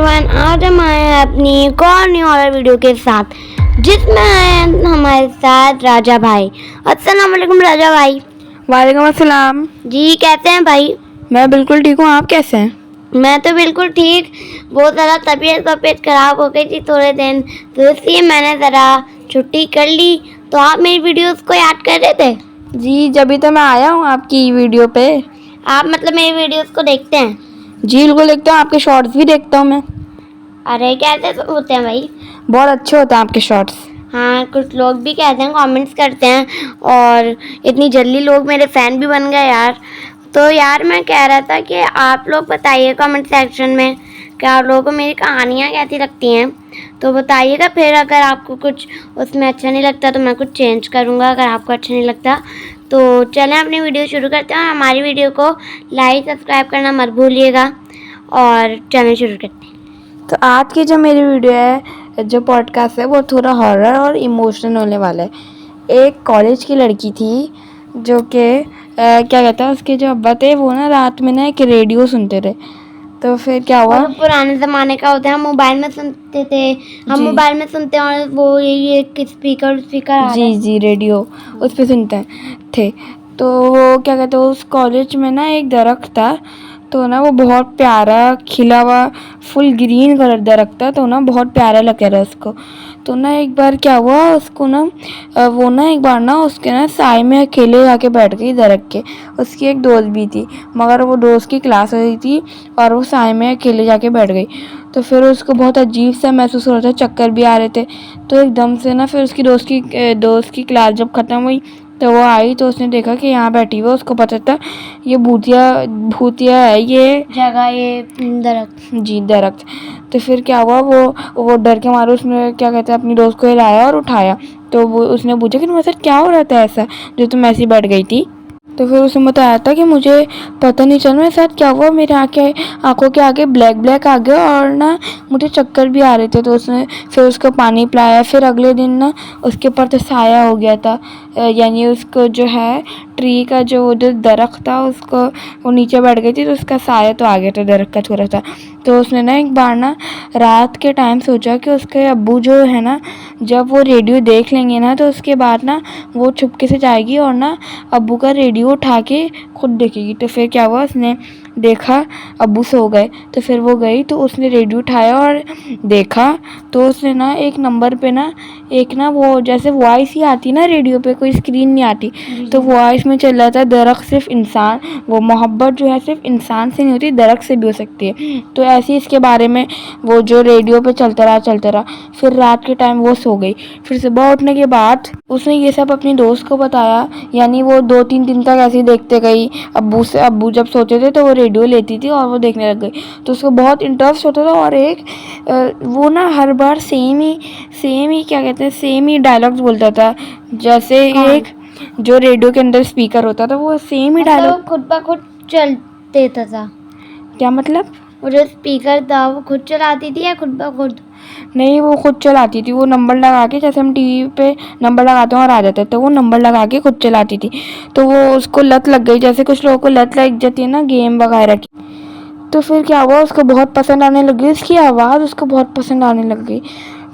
Everyone, आज हम आए हैं अपनी एक और न्यू हॉरर वीडियो के साथ, जिसमें आए हैं हमारे साथ राजा भाई। अस्सलाम वालेकुम राजा भाई। वालेकुम अस्सलाम। जी, कैसे हैं भाई? मैं बिल्कुल ठीक हूँ, आप कैसे हैं? मैं तो बिल्कुल ठीक। बहुत ज़्यादा तबीयत खराब हो गई थी थोड़े दिन, तो इसलिए मैंने ज़रा छुट्टी कर ली। तो आप मेरी वीडियोस को याद कर रहे थे? जी, जब तो मैं आया हूँ आपकी वीडियो पे। आप मतलब मेरी वीडियोस को देखते हैं? जी बिल्कुल देखता हूँ, आपके शॉर्ट्स भी देखता हूँ मैं। अरे कैसे होते हैं भाई? बहुत अच्छे होते हैं आपके शॉर्ट्स। हाँ, कुछ लोग भी कहते हैं, कमेंट्स करते हैं, और इतनी जल्दी लोग मेरे फ़ैन भी बन गए यार। तो यार मैं कह रहा था कि आप लोग बताइए कमेंट सेक्शन में कि आप लोगों को मेरी कहानियाँ कैसी लगती हैं, तो बताइएगा। फिर अगर आपको कुछ उसमें अच्छा नहीं लगता तो मैं कुछ चेंज करूँगा, अगर आपको अच्छा नहीं लगता तो। चलें अपनी वीडियो शुरू करते हैं, और हमारी वीडियो को लाइक सब्सक्राइब करना मत भूलिएगा, और चैनल शुरू करते हैं। तो आज की जो मेरी वीडियो है, जो पॉडकास्ट है, वो थोड़ा हॉरर और इमोशनल होने वाला है। एक कॉलेज की लड़की थी जो कि क्या कहता है, उसके जो अब्बा थे वो ना रात में ना एक रेडियो सुनते थे। तो फिर क्या हुआ, और पुराने ज़माने का होता है, हम मोबाइल में सुनते थे। हम जी मोबाइल में सुनते हैं और वो ये स्पीकर आ रहा जी है। जी रेडियो उस पे सुनते थे। तो वो क्या कहते हैं, उस कॉलेज में ना एक दरख्त था। तो ना वो बहुत प्यारा खिला हुआ फुल ग्रीन कलर दरख्त था, तो ना बहुत प्यारा लग रहा उसको। तो ना एक बार क्या हुआ उसको ना, वो ना एक बार ना उसके ना साए में अकेले जाके बैठ गई दरख्त के। उसकी एक दोस्त भी थी, मगर वो दोस्त की क्लास हो रही थी और वो साए में अकेले जाके बैठ गई। तो फिर उसको बहुत अजीब सा महसूस हो रहा था, चक्कर भी आ रहे थे। तो एकदम से ना फिर उसकी दोस्त की क्लास जब ख़त्म हुई तो वो आई, तो उसने देखा कि यहाँ बैठी हुई, उसको पता था ये भूतिया है ये जगह, ये दरख्त। जी दरख्त। तो फिर क्या हुआ, वो डर के मारे उसने क्या कहते हैं अपनी दोस्त को हिलाया और उठाया। तो वो उसने पूछा कि तुम्हारे साथ क्या हो रहा था ऐसा जो तुम ऐसी बैठ गई थी। तो फिर उसने बताया था कि मुझे पता नहीं चला मेरे साथ क्या हुआ, मेरे आंखों के आगे ब्लैक ब्लैक आ गया और ना मुझे चक्कर भी आ रहे थे। तो उसने फिर उसको पानी पिलाया। फिर अगले दिन ना उसके ऊपर तो साया हो गया था, यानी उसको जो है ट्री का जो दरख्त था उसको, वो नीचे बैठ गई थी तो उसका साया तो आ गया था दरख्त का थोड़ा सा। तो उसने ना एक बार ना रात के टाइम सोचा कि उसके अब्बू जो है ना, जब वो रेडियो देख लेंगे ना तो उसके बाद ना वो चुपके से जाएगी और ना अब्बू का रेडियो उठा के खुद देखेगी। तो फिर क्या हुआ, उसने देखा अब्बू सो गए। तो फिर वो गई तो उसने रेडियो उठाया और देखा। तो उसने ना एक नंबर पे ना एक ना वो जैसे वॉइस ही आती ना रेडियो पे, कोई स्क्रीन नहीं आती, तो वॉइस में चल रहा था दरख्त सिर्फ इंसान, वो मोहब्बत जो है सिर्फ इंसान से नहीं होती, दरख्त से भी हो सकती है। तो ऐसे ही इसके बारे में वो जो रेडियो पे चलता रहा। फिर रात के टाइम वो सो गई। फिर सुबह उठने के बाद उसने ये सब अपनी दोस्त को बताया, यानी वो 2-3 दिन तक ऐसे ही देखते गई। अब्बू जब सोते थे तो वो रेडियो लेती थी और वो देखने लग गई। तो उसको बहुत इंटरेस्ट होता था, और एक वो ना हर बार सेम ही क्या कहते हैं, सेम ही डायलॉग्स बोलता था। जैसे एक जो रेडियो के अंदर स्पीकर होता था वो सेम ही डायलॉग खुद ब खुद चल देता था। क्या मतलब? वो जो स्पीकर था वो खुद चलाती थी या खुद ब खुद? नहीं, वो खुद चलाती थी। वो नंबर लगा के, जैसे हम टीवी पे नंबर लगाते हैं और आ जाते हैं, तो वो नंबर लगा के खुद चलाती थी। तो वो उसको लत लग गई, जैसे कुछ लोगों को लत लग जाती है ना गेम वगैरह की। तो फिर क्या हुआ, उसको बहुत पसंद आने लगी, उसकी आवाज़ उसको बहुत पसंद आने लग गई।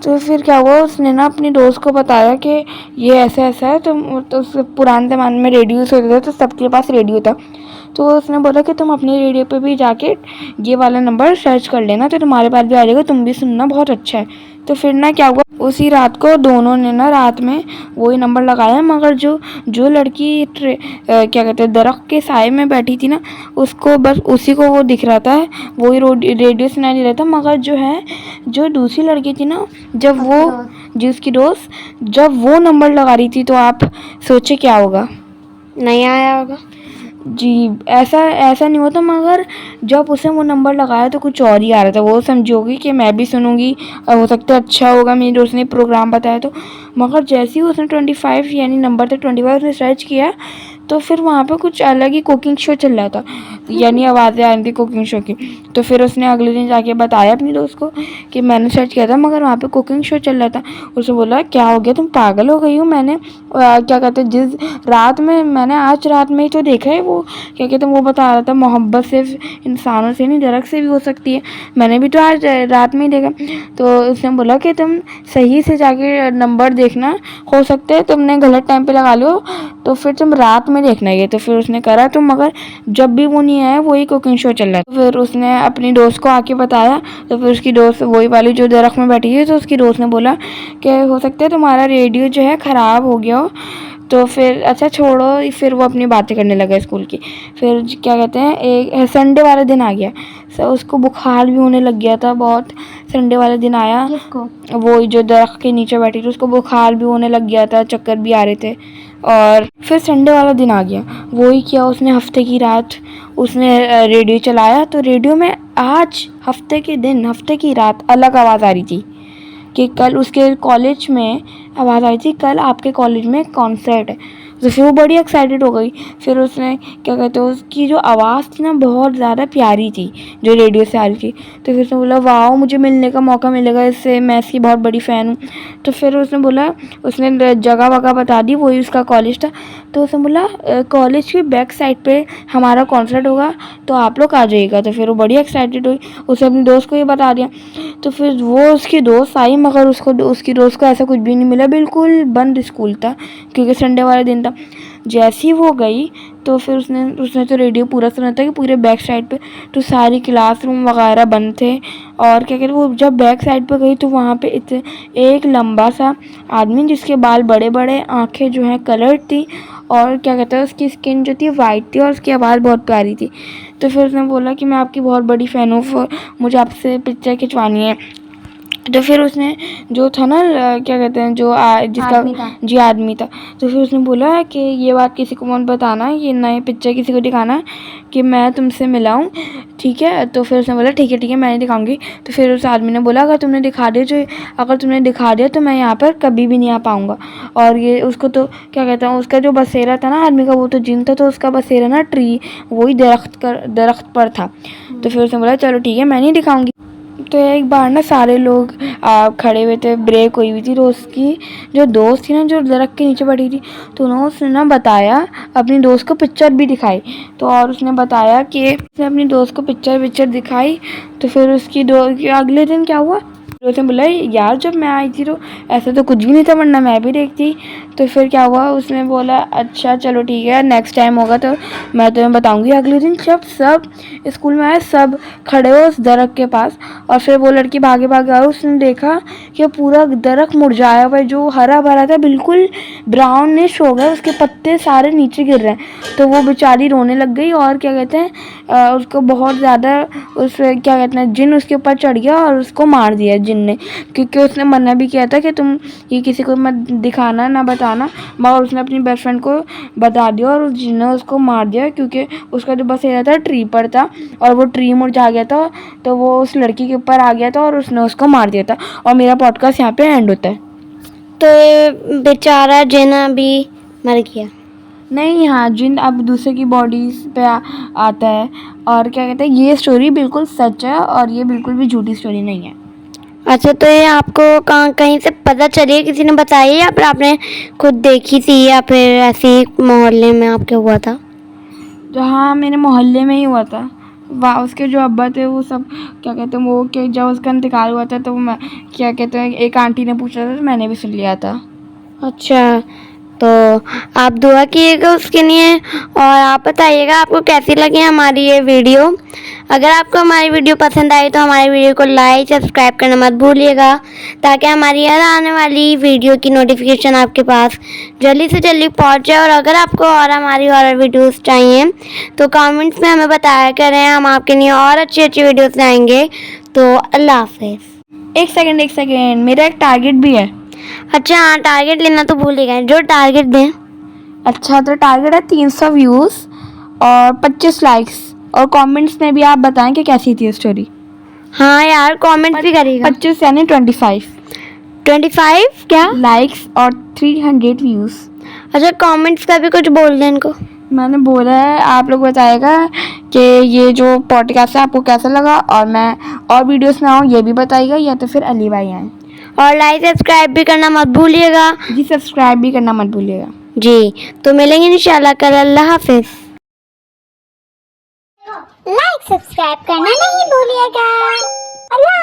तो फिर क्या हुआ, उसने ना अपनी दोस्त को बताया कि ये ऐसा ऐसा है। तो उस पुराने ज़माने में रेडियो होते थे तो सबके पास रेडियो था। तो उसने बोला कि तुम अपने रेडियो पे भी जाके ये वाला नंबर सर्च कर लेना, तो तुम्हारे पास भी आ जाएगा, तुम भी सुनना, बहुत अच्छा है। तो फिर ना क्या हुआ, उसी रात को दोनों ने ना रात में वही नंबर लगाया। मगर जो लड़की क्या कहते हैं दरख्त के साए में बैठी थी ना, उसको बस उसी को वो दिख रहा था, वही रेडियो सुनाई दे रहा था। मगर जो दूसरी लड़की थी ना, जब वो जिसकी दोस्त जब वो नंबर लगा रही थी, तो आप सोचे क्या होगा? नहीं आया होगा। जी, ऐसा नहीं होता, मगर जब उसने वो नंबर लगाया तो कुछ और ही आ रहा था। वो समझोगी कि मैं भी सुनूंगी, हो सकता है अच्छा होगा, मेरी दोस्त ने प्रोग्राम बताया तो। मगर जैसे ही उसने 25 यानी नंबर था 25 उसने सर्च किया, तो फिर वहाँ पे कुछ अलग ही कुकिंग शो चल रहा था, यानी आवाज़ें आ रही थी कुकिंग शो की। तो फिर उसने अगले दिन जाके बताया अपनी दोस्त को कि मैंने सर्च किया था मगर वहाँ पे कुकिंग शो चल रहा था। उसने बोला क्या हो गया, तुम पागल हो गई हो, मैंने क्या कहते हैं जिस रात में मैंने आज रात में ही तो देखा है, वो क्या कहते हैं वो बता रहा था मोहब्बत सिर्फ इंसानों से नहीं दरख्त से भी हो सकती है, मैंने भी तो आज रात में ही देखा। तो उसने बोला कि तुम सही से जाके नंबर देखना, हो सकता है तुमने गलत टाइम पे लगा लो, तो फिर तुम रात में देखना ये। तो फिर उसने करा तो मगर जब भी वो नहीं आया वही कुकिंग शो चल रहा था। फिर उसने अपनी दोस्त को आके बताया, तो फिर उसकी दोस्त वही वाली जो दरख्त में बैठी है, तो उसकी दोस्त ने बोला कि हो सकता है तुम्हारा रेडियो जो है ख़राब हो गया हो। तो फिर अच्छा छोड़ो, फिर वो अपनी बातें करने लगा स्कूल की। फिर क्या कहते हैं एक संडे वाला दिन आ गया, सो उसको बुखार भी होने लग गया था बहुत। संडे वाला दिन आया, किसको? वो जो दरख्त के नीचे बैठी थी उसको बुखार भी होने लग गया था, चक्कर भी आ रहे थे। और फिर संडे वाला दिन आ गया, वही किया उसने हफ्ते की रात, उसने रेडियो चलाया तो रेडियो में आज हफ्ते के दिन हफ्ते की रात अलग आवाज़ आ रही थी कि कल उसके कॉलेज में आवाज़ आई थी कल आपके कॉलेज में कॉन्सर्ट है। तो फिर वो बड़ी एक्साइटेड हो गई। फिर उसने क्या कहते हैं उसकी जो आवाज़ थी ना बहुत ज़्यादा प्यारी थी जो रेडियो से आ रही थी। तो फिर उसने बोला वाह मुझे मिलने का मौका मिलेगा इससे, मैं इसकी बहुत बड़ी फ़ैन हूँ। तो फिर उसने बोला, उसने जगह वगह बता दी, वही उसका कॉलेज था। तो उसने बोला कॉलेज की बैक साइड पे हमारा कॉन्सर्ट होगा तो आप लोग आ जाइएगा। तो फिर वो बड़ी एक्साइटेड हुई, उसने अपनी दोस्त को ये बता दिया। तो फिर वो उसकी दोस्त आई मगर उसको उसकी दोस्त को ऐसा कुछ भी नहीं मिला, बिल्कुल बंद स्कूल था क्योंकि संडे वाला दिन था। जैसी वो गई तो फिर उसने तो रेडियो पूरा सुना था कि पूरे बैक साइड पे तो सारी क्लासरूम वगैरह बंद थे। और क्या कहते वो जब बैक साइड पे गई तो वहाँ पे एक लंबा सा आदमी जिसके बाल बड़े बड़े, आंखें जो हैं कलर्ड थी और क्या कहते हैं उसकी स्किन जो थी वाइट थी और उसकी आवाज़ बहुत प्यारी थी। तो फिर उसने बोला कि मैं आपकी बहुत बड़ी फ़ैन हूँ, मुझे आपसे पिक्चर खिंचवानी है। तो फिर उसने जो था ना क्या कहते हैं जो जिसका आदमी था। जी आदमी था, तो फिर उसने बोला कि ये बात किसी को मत बताना, ये नए पिक्चर किसी को दिखाना कि मैं तुमसे मिला हूँ, ठीक है। तो फिर उसने बोला ठीक है मैं नहीं दिखाऊंगी। तो फिर उस आदमी ने बोला अगर तुमने दिखा दिया तो मैं यहाँ पर कभी भी नहीं आ पाऊँगा। और ये उसको तो क्या कहते हैं उसका जो बसेरा था ना आदमी का वो तो जिन था, तो उसका बसेरा ना ट्री वही दरख्त पर था। तो फिर उसने बोला चलो ठीक है मैं नहीं दिखाऊंगी। तो एक बार ना सारे लोग खड़े हुए थे, ब्रेक हुई हुई थी, तो उसकी जो दोस्त थी ना जो दरख्त के नीचे बैठी थी, तो उसने ना बताया अपनी दोस्त को पिक्चर भी दिखाई। तो और उसने बताया कि उसने अपनी दोस्त को पिक्चर दिखाई। तो फिर उसकी अगले दिन क्या हुआ, उसने बोला यार जब मैं आई थी तो ऐसा तो कुछ भी नहीं था वरना मैं भी देखती। तो फिर क्या हुआ, उसने बोला अच्छा चलो ठीक है नेक्स्ट टाइम होगा तो मैं तुम्हें बताऊंगी। अगले दिन जब सब स्कूल में आए सब खड़े हो उस दरख्त के पास और फिर वो लड़की भागे आई, उसने देखा कि पूरा दरख्त मुरझाया हुआ है, जो हरा भरा था बिल्कुल ब्राउनिश हो गया, उसके पत्ते सारे नीचे गिर रहे हैं। तो वो बेचारी रोने लग गई और क्या कहते हैं उसको बहुत ज़्यादा उस क्या कहते हैं जिन उसके ऊपर चढ़ गया और उसको मार दिया जिन ने, क्योंकि उसने मना भी किया था कि तुम ये किसी को मत दिखाना ना बताना, मगर उसने अपनी बेस्ट फ्रेंड को बता दिया और उस जिन ने उसको मार दिया क्योंकि उसका जो बसेरा था ट्री पर था और वो ट्री मुरझा गया था, तो वो उस लड़की के ऊपर आ गया था और उसने उसको मार दिया था। और मेरा पॉडकास्ट यहाँ पे एंड होता है। तो बेचारा जिन भी मर गया। नहीं हाँ जिन अब दूसरे की बॉडीज पे आता है। और क्या कहते हैं ये स्टोरी बिल्कुल सच है और ये बिल्कुल भी झूठी स्टोरी नहीं है। अच्छा तो ये आपको कहीं से पता चली है, किसी ने बताया या फिर आपने खुद देखी थी या फिर ऐसे ही मोहल्ले में आपके हुआ था? जो हाँ मेरे मोहल्ले में ही हुआ था। वाह उसके जो अब्बा थे वो सब क्या कहते हैं वो कि जब उसका इंतकाल हुआ था तो मैं क्या कहते हैं एक आंटी ने पूछा था तो मैंने भी सुन लिया था। अच्छा तो आप दुआ कीजिएगा उसके लिए और आप बताइएगा आपको कैसी लगी हमारी ये वीडियो। अगर आपको हमारी वीडियो पसंद आई तो हमारी वीडियो को लाइक सब्सक्राइब करना मत भूलिएगा ताकि हमारी हर आने वाली वीडियो की नोटिफिकेशन आपके पास जल्दी से जल्दी पहुंच जाए। और अगर आपको और हमारी हॉरर वीडियोस चाहिए तो कमेंट्स में हमें बताया करें, हम आपके लिए और अच्छी अच्छी वीडियोस लाएंगे। तो अल्लाह हाफिज़। एक सेकेंड मेरा एक टारगेट भी है। अच्छा हाँ टारगेट लेना तो भूल ही गए, जो टारगेट दें। अच्छा तो टारगेट है 300 व्यूज़ और 25 लाइक्स और कमेंट्स में भी आप बताएं कि कैसी थी स्टोरी। हाँ यार कमेंट भी करिएगा। 25 यानी 25 क्या लाइक्स और 300 व्यूज़। अच्छा कमेंट्स का भी कुछ बोल दें इनको। मैंने बोला है आप लोग बताएगा कि ये जो पॉडकास्ट है आपको कैसा लगा, और मैं और वीडियोस में आऊँ ये भी बताइएगा, या तो फिर अली भाई आए। और लाइक सब्सक्राइब भी करना मत भूलिएगा। जी सब्सक्राइब भी करना मत भूलिएगा। जी, तो मिलेंगे इंशाल्लाह कल। अल्लाह हाफिज़। लाइक सब्सक्राइब करना नहीं भूलिएगा। अल्लाह